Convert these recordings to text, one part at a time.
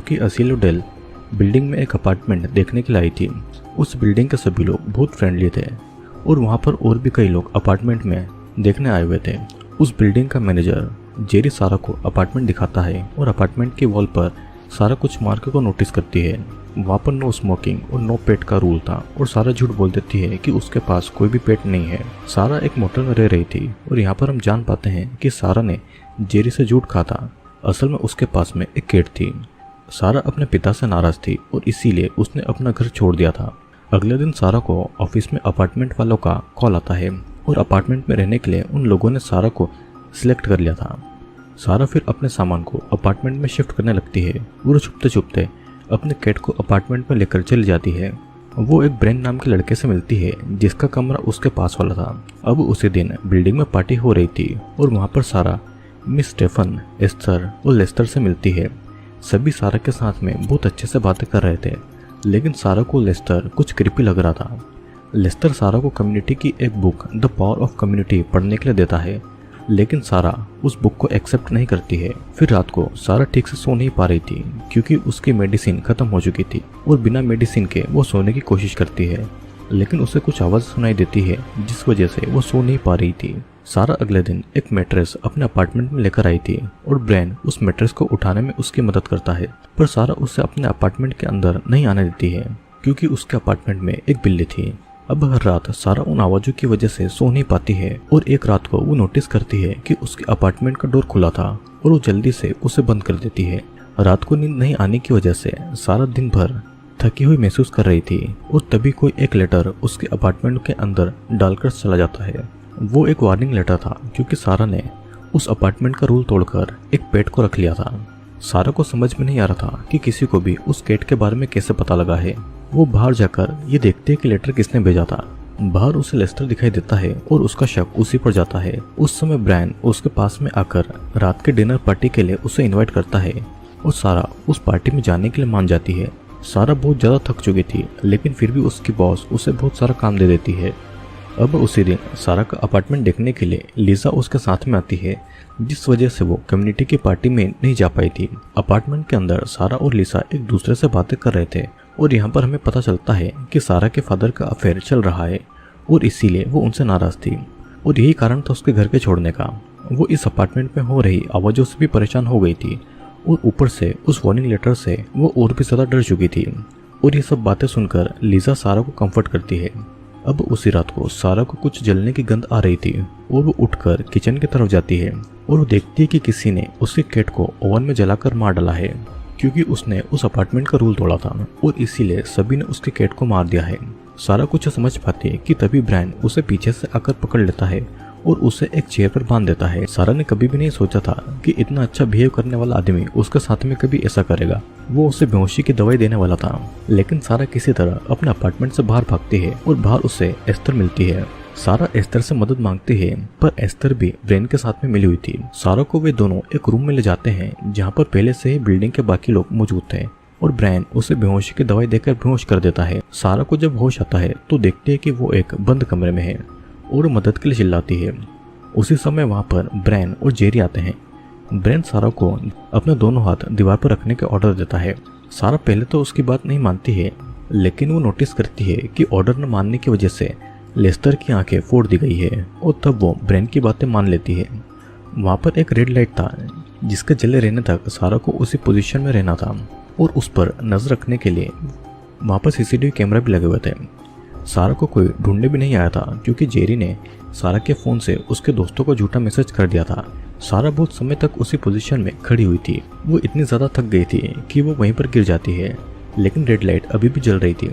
क्योंकि असील और del building में एक अपार्टमेंट देखने के लिए आई थी। उस बिल्डिंग के सभी लोग बहुत फ्रेंडली थे और वहाँ पर और भी कई लोग अपार्टमेंट में देखने आए हुए थे। उस बिल्डिंग का मैनेजर जेरी सारा को अपार्टमेंट दिखाता है और अपार्टमेंट के वॉल पर सारा कुछ मार्कर को नोटिस करती है। वहाँ पर नो स्मोकिंग और नो पेट का रूल था और सारा झूठ बोल देती है कि उसके पास कोई भी पेट नहीं है। सारा एक मोटल में रह रही थी और यहाँ पर हम जान पाते हैं कि सारा ने जेरी से झूठ कहा था। असल में उसके पास में एक कैट थी। सारा अपने पिता से नाराज थी और इसीलिए उसने अपना घर छोड़ दिया था। अगले दिन सारा को ऑफिस में अपार्टमेंट वालों का कॉल आता है और अपार्टमेंट में रहने के लिए उन लोगों ने सारा को सिलेक्ट कर लिया था। सारा फिर अपने सामान को अपार्टमेंट में शिफ्ट करने लगती है। वो छुपते छुपते अपने कैट को अपार्टमेंट में लेकर चली जाती है। वो एक ब्रेन नाम के लड़के से मिलती है जिसका कमरा उसके पास वाला था। अब उसी दिन बिल्डिंग में पार्टी हो रही थी और वहाँ पर सारा मिस स्टेफन, एस्थर और लेस्टर से मिलती है। सभी सारा के साथ में बहुत अच्छे से बातें कर रहे थे, लेकिन सारा को लेस्टर कुछ क्रीपी लग रहा था। लेस्टर सारा को कम्युनिटी की एक book the power of community पढ़ने के लिए देता है, लेकिन सारा उस बुक को एक्सेप्ट नहीं करती है। फिर रात को सारा ठीक से सो नहीं पा रही थी क्योंकि उसकी मेडिसिन खत्म हो चुकी थी और बिना मेडिसिन के वो सोने की कोशिश करती है, लेकिन उसे कुछ आवाज़ सुनाई देती है जिस वजह से वो सो नहीं पा रही थी। सारा अगले दिन एक मैट्रेस अपने अपार्टमेंट में लेकर आई थी और ब्रेन उस मैट्रेस को उठाने में उसकी मदद करता है, पर सारा उसे अपने अपार्टमेंट के अंदर नहीं आने देती है क्योंकि उसके अपार्टमेंट में एक बिल्ली थी। अब हर रात सारा उन आवाज़ों की वजह से सो नहीं पाती है और एक रात को वो नोटिस करती है कि उसके अपार्टमेंट का डोर खुला था और वो जल्दी से उसे बंद कर देती है। रात को नींद नहीं आने की वजह से सारा दिन भर थकी हुई महसूस कर रही थी और तभी कोई एक लेटर उसके अपार्टमेंट के अंदर डालकर चला जाता है। वो एक वार्निंग लेटर था क्योंकि सारा ने उस अपार्टमेंट का रूल तोड़कर एक पेट को रख लिया था। सारा को समझ में नहीं आ रहा था कि किसी को भी उस कैट के बारे में कैसे पता लगा है। वो बाहर जाकर ये देखते हैं कि लेटर किसने भेजा था। बाहर उसे लेस्टर दिखाई देता है और उसका शक उसी पर जाता है। उस समय ब्रायन उसके पास में आकर रात के डिनर पार्टी के लिए उसे इनवाइट करता है और सारा उस पार्टी में जाने के लिए मान जाती है। सारा बहुत ज़्यादा थक चुकी थी, लेकिन फिर भी उसकी बॉस उसे बहुत सारा काम दे देती है। अब उसी दिन सारा का अपार्टमेंट देखने के लिए लीजा उसके साथ में आती है, जिस वजह से वो कम्युनिटी की पार्टी में नहीं जा पाई थी। अपार्टमेंट के अंदर सारा और लीजा एक दूसरे से बातें कर रहे थे और यहाँ पर हमें पता चलता है कि सारा के फादर का अफेयर चल रहा है और इसीलिए वो उनसे नाराज थी और यही कारण था उसके घर के छोड़ने का। वो इस अपार्टमेंट में हो रही आवाज़ों से भी परेशान हो गई थी और ऊपर से उस वार्निंग लेटर से वो और भी ज़्यादा डर चुकी थी। और ये सब बातें सुनकर लीजा सारा को कंफर्ट करती है। अब उसी रात को सारा को कुछ जलने की गंध आ रही थी और वो उठकर किचन की तरफ जाती है और वो देखती है कि किसी ने उसके कैट को ओवन में जलाकर मार डाला है क्योंकि उसने उस अपार्टमेंट का रूल तोड़ा था और इसीलिए सभी ने उसके कैट को मार दिया है। सारा कुछ समझ पाती है कि तभी ब्रायन उसे पीछे से आकर पकड़ लेता है और उसे एक चेयर पर बांध देता है। सारा ने कभी भी नहीं सोचा था कि इतना अच्छा बिहेव करने वाला आदमी उसके साथ में कभी ऐसा करेगा। वो उसे बेहोशी की दवाई देने वाला था, लेकिन सारा किसी तरह अपने अपार्टमेंट से बाहर भागती है और बाहर उसे एस्थर मिलती है। सारा एस्थर से मदद मांगती है, पर एस्थर भी ब्रेन के साथ में मिली हुई थी। सारा को वे दोनों एक रूम में ले जाते हैं जहाँ पर पहले से ही बिल्डिंग के बाकी लोग मौजूद थे और ब्रायन उसे बेहोशी की दवाई देकर बेहोश कर देता है। सारा को जब होश आता है तो देखती है कि वो एक बंद कमरे में है और मदद के लिए चिल्लाती है। उसी समय वहाँ पर ब्रायन और जेरी आते हैं। ब्रायन सारा को अपने दोनों हाथ दीवार पर रखने का ऑर्डर देता है। सारा पहले तो उसकी बात नहीं मानती है, लेकिन वो नोटिस करती है कि ऑर्डर न मानने की वजह से लेस्टर की आंखें फोड़ दी गई है और तब वो ब्रायन की बातें मान लेती है। वहाँ पर एक रेड लाइट था जिसके जले रहने तक सारा को उसी पोजीशन में रहना था और उस पर नजर रखने के लिए वहाँ पर सीसीटीवी कैमरा भी लगे हुए थे। सारा को कोई ढूंढने भी नहीं आया था क्योंकि जेरी ने सारा के फ़ोन से उसके दोस्तों को झूठा मैसेज कर दिया था। सारा बहुत समय तक उसी पोजीशन में खड़ी हुई थी। वो इतनी ज़्यादा थक गई थी कि वो वहीं पर गिर जाती है, लेकिन रेड लाइट अभी भी जल रही थी।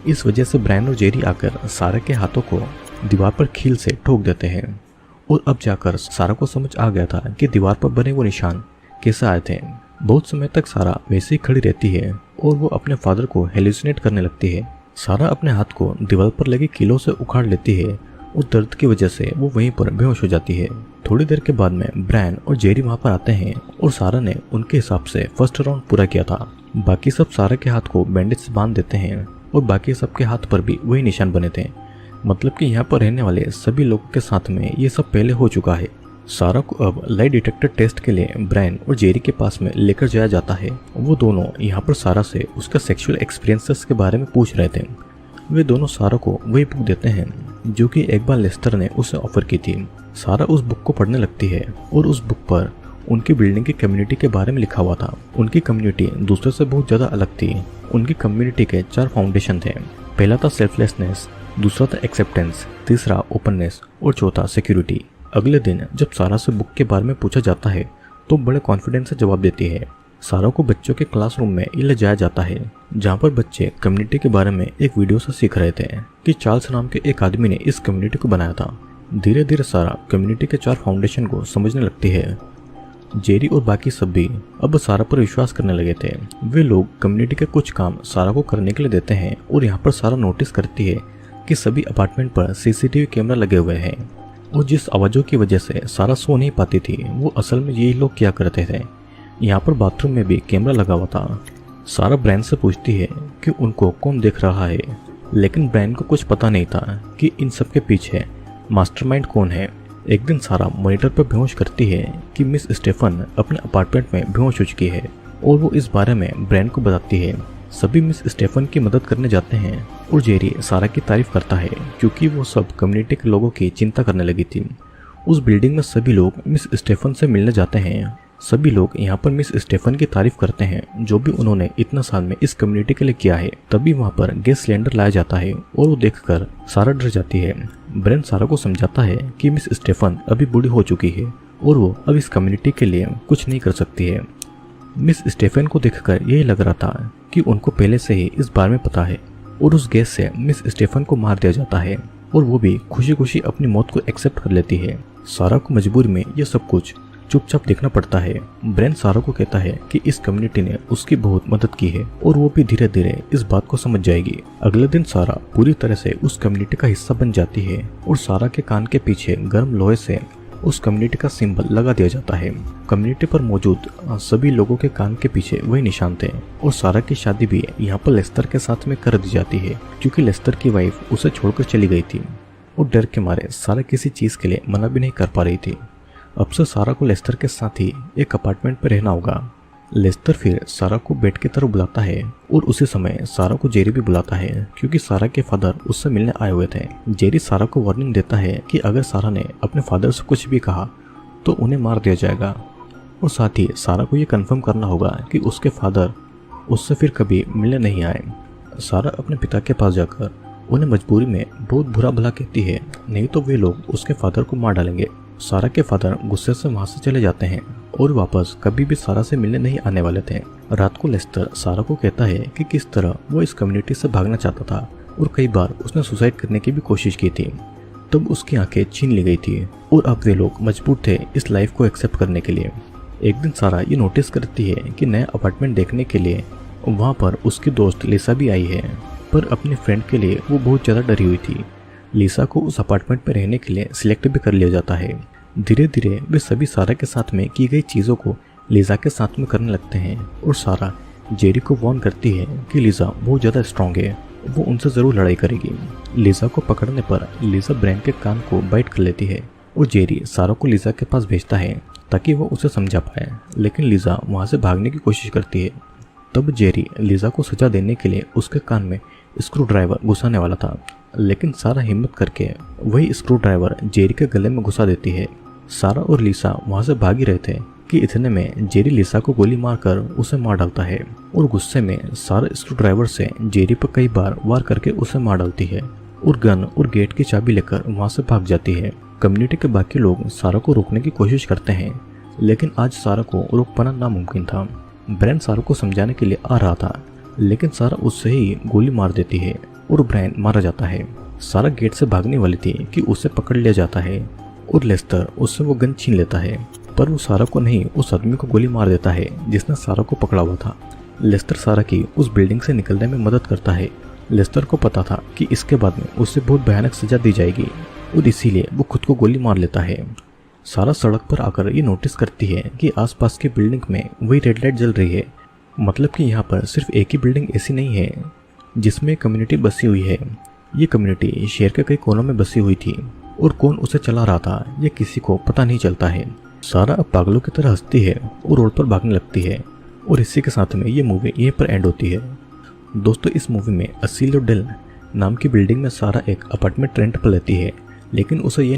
इस वजह से ब्रायन और जेरी आकर सारा के हाथों को दीवार पर कील से ठोक देते हैं और अब जाकर सारा को समझ आ गया था कि दीवार पर बने वो निशान कैसे आए थे। बहुत समय तक सारा वैसे ही खड़ी रहती है और वो अपने फादर को हेलुसिनेट करने लगती है। सारा अपने हाथ को दीवार पर लगे कीलों से उखाड़ लेती है और दर्द की वजह से वो वहीं पर बेहोश हो जाती है। थोड़ी देर के बाद में ब्रायन और जेरी वहाँ पर आते हैं और सारा ने उनके हिसाब से फर्स्ट राउंड पूरा किया था। बाकी सब सारा के हाथ को बैंडेज से बांध देते हैं और बाकी सबके हाथ पर भी वही निशान बने थे। मतलब कि यहाँ पर रहने वाले सभी लोगों के साथ में ये सब पहले हो चुका है। सारा को अब लाई डिटेक्टर टेस्ट के लिए ब्रायन और जेरी के पास में लेकर जाया जाता है। वो दोनों यहाँ पर सारा से उसका सेक्सुअल एक्सपीरियंसेस के बारे में पूछ रहे थे। वे दोनों सारा को वही बुक देते हैं जो कि एक बार लेस्टर ने उसे ऑफर की थी। सारा उस बुक को पढ़ने लगती है और उस बुक पर उनकी बिल्डिंग की कम्युनिटी के बारे में लिखा हुआ था। उनकी कम्युनिटी दूसरे से बहुत ज़्यादा अलग थी। उनकी कम्युनिटी के 4 फाउंडेशन थे। पहला था सेल्फलेसनेस, दूसरा था एक्सेप्टेंस, तीसरा ओपननेस और चौथा सिक्योरिटी। अगले दिन जब सारा से बुक के बारे में पूछा जाता है तो बड़े कॉन्फिडेंस से जवाब देती है। सारा को बच्चों के क्लासरूम में ले जाया जाता है जहाँ पर बच्चे कम्युनिटी के बारे में एक वीडियो से सीख रहे थे कि चार्ल्स नाम के एक आदमी ने इस कम्युनिटी को बनाया था। धीरे धीरे सारा कम्युनिटी के 4 फाउंडेशन को समझने लगती है। जेरी और बाकी सब भी अब सारा पर विश्वास करने लगे थे। वे लोग कम्युनिटी के कुछ काम सारा को करने के लिए देते हैं और यहाँ पर सारा नोटिस करती है कि सभी अपार्टमेंट पर सीसीटीवी कैमरा लगे हुए हैं और जिस आवाज़ों की वजह से सारा सो नहीं पाती थी वो असल में यही लोग क्या करते थे। यहाँ पर बाथरूम में भी कैमरा लगा हुआ था। सारा ब्रायन से पूछती है कि उनको कौन देख रहा है, लेकिन ब्रायन को कुछ पता नहीं था कि इन सब के पीछे मास्टरमाइंड कौन है। एक दिन सारा मॉनिटर पर बेहोश करती है कि मिस स्टेफन अपने अपार्टमेंट में बेहोश हो चुकी है और वो इस बारे में ब्रायन को बताती है। सभी मिस स्टेफन की मदद करने जाते हैं और जेरी सारा की तारीफ करता है क्योंकि वो सब कम्युनिटी के लोगों की चिंता करने लगी थी। उस बिल्डिंग में सभी लोग मिस स्टेफन से मिलने जाते हैं। सभी लोग यहाँ पर मिस स्टेफन की तारीफ करते हैं जो भी उन्होंने इतना साल में इस कम्युनिटी के लिए किया है। तभी वहाँ पर गैस सिलेंडर लाया जाता है और वो देखकर सारा डर जाती है। ब्रेन सारा को समझाता है कि मिस स्टेफन अभी बूढ़ी हो चुकी है और वो अब इस कम्युनिटी के लिए कुछ नहीं कर सकती है। मिस स्टेफन को देखकर यही लग रहा था कि उनको पहले से ही इस बारे में पता है और उस गैस से मिस स्टेफन को मार दिया जाता है और वो भी खुशी खुशी अपनी मौत को एक्सेप्ट कर लेती है। सारा को मजबूरी में ये सब कुछ चुपचाप देखना पड़ता है। ब्रेन सारा को कहता है कि इस कम्युनिटी ने उसकी बहुत मदद की है और वो भी धीरे धीरे इस बात को समझ जाएगी। अगले दिन सारा पूरी तरह से उस कम्युनिटी का हिस्सा बन जाती है और सारा के कान के पीछे गर्म लोहे से उस कम्युनिटी का सिंबल लगा दिया जाता है। कम्युनिटी पर मौजूद सभी लोगों के कान के पीछे वही निशान थे और सारा की शादी भी यहाँ पर लेस्टर के साथ में कर दी जाती है क्योंकि लेस्टर की वाइफ उसे छोड़कर चली गई थी और डर के मारे सारा किसी चीज के लिए मना भी नहीं कर पा रही थी। अब से सारा को लेस्टर के साथ ही एक अपार्टमेंट पर रहना होगा। लेस्टर फिर सारा को बेड की तरफ बुलाता है और उसी समय सारा को जेरी भी बुलाता है क्योंकि सारा के फादर उससे मिलने आए हुए थे। जेरी सारा को वार्निंग देता है कि अगर सारा ने अपने फादर से कुछ भी कहा तो उन्हें मार दिया जाएगा और साथ ही सारा को ये कंफर्म करना होगा कि उसके फादर उससे फिर कभी मिलने नहीं आए। सारा अपने पिता के पास जाकर उन्हें मजबूरी में बहुत बुरा भला कहती है, नहीं तो वे लोग उसके फादर को मार डालेंगे। सारा के फादर गुस्से से वहां से चले जाते हैं और वापस कभी भी सारा से मिलने नहीं आने वाले थे। रात को लेस्टर सारा को कहता है कि किस तरह वो इस कम्युनिटी से भागना चाहता था और कई बार उसने सुसाइड करने की भी कोशिश की थी। तब उसकी आंखें छीन ली गई थी और अब वे लोग मजबूर थे इस लाइफ को एक्सेप्ट करने के लिए। एक दिन सारा ये नोटिस करती है कि नया अपार्टमेंट देखने के लिए वहाँ पर उसकी दोस्त लिसा भी आई है, पर अपने फ्रेंड के लिए वो बहुत ज़्यादा डरी हुई थी। लिसा को उस अपार्टमेंट में रहने के लिए सिलेक्ट भी कर लिया जाता है। धीरे धीरे वे सभी सारा के साथ में की गई चीज़ों को लिसा के साथ में करने लगते हैं और सारा जेरी को वार्न करती है कि लिसा बहुत ज़्यादा स्ट्रांग है, वो उनसे ज़रूर लड़ाई करेगी। लिसा को पकड़ने पर लिसा ब्रेन के कान को बाइट कर लेती है और जेरी सारा को लिसा के पास भेजता है ताकि वो उसे समझा पाए, लेकिन लिसा वहाँ से भागने की कोशिश करती है। तब जेरी लिसा को सजा देने के लिए उसके कान में स्क्रू ड्राइवर घुसाने वाला था, लेकिन सारा हिम्मत करके वही स्क्रू ड्राइवर जेरी के गले में घुसा देती है। सारा और लिसा वहाँ से भाग ही रहे थे कि इतने में जेरी लिसा को गोली मारकर उसे मार डालता है और गुस्से में सारा स्क्रू ड्राइवर से जेरी पर कई बार वार करके उसे मार डालती है और गन और गेट की चाबी लेकर वहाँ से भाग जाती है। कम्युनिटी के बाकी लोग सारा को रोकने की कोशिश करते हैं, लेकिन आज सारा को रोक पाना नामुमकिन था। ब्रेन सारा को समझाने के लिए आ रहा था, लेकिन सारा उससे ही गोली मार देती है और ब्रेन मारा जाता है। सारा गेट से भागने वाली थी कि उसे पकड़ लिया जाता है और लेस्टर उससे वो गन छीन लेता है, पर वो सारा को नहीं उस आदमी को गोली मार देता है जिसने सारा को पकड़ा हुआ था। लेस्टर सारा की उस बिल्डिंग से निकलने में मदद करता है। लेस्टर को पता था कि इसके बाद में उसे बहुत भयानक सजा दी जाएगी और इसीलिए वो खुद को गोली मार लेता है। सारा सड़क पर आकर ये नोटिस करती है कि आसपास की बिल्डिंग में वही रेड लाइट जल रही है, मतलब कि यहाँ पर सिर्फ एक ही बिल्डिंग ऐसी नहीं है जिसमें कम्युनिटी बसी हुई है। ये कम्युनिटी शहर के कई कोनों में बसी हुई थी और कौन उसे चला रहा था ये किसी को पता नहीं चलता है। सारा अब पागलों की तरह हंसती है और रोड पर भागने लगती है और इसी के साथ में ये मूवी यहीं पर एंड होती है। दोस्तों इस मूवी में असीलो डेल नाम की बिल्डिंग में सारा एक अपार्टमेंट रेंट पर लेती है, लेकिन उसे ये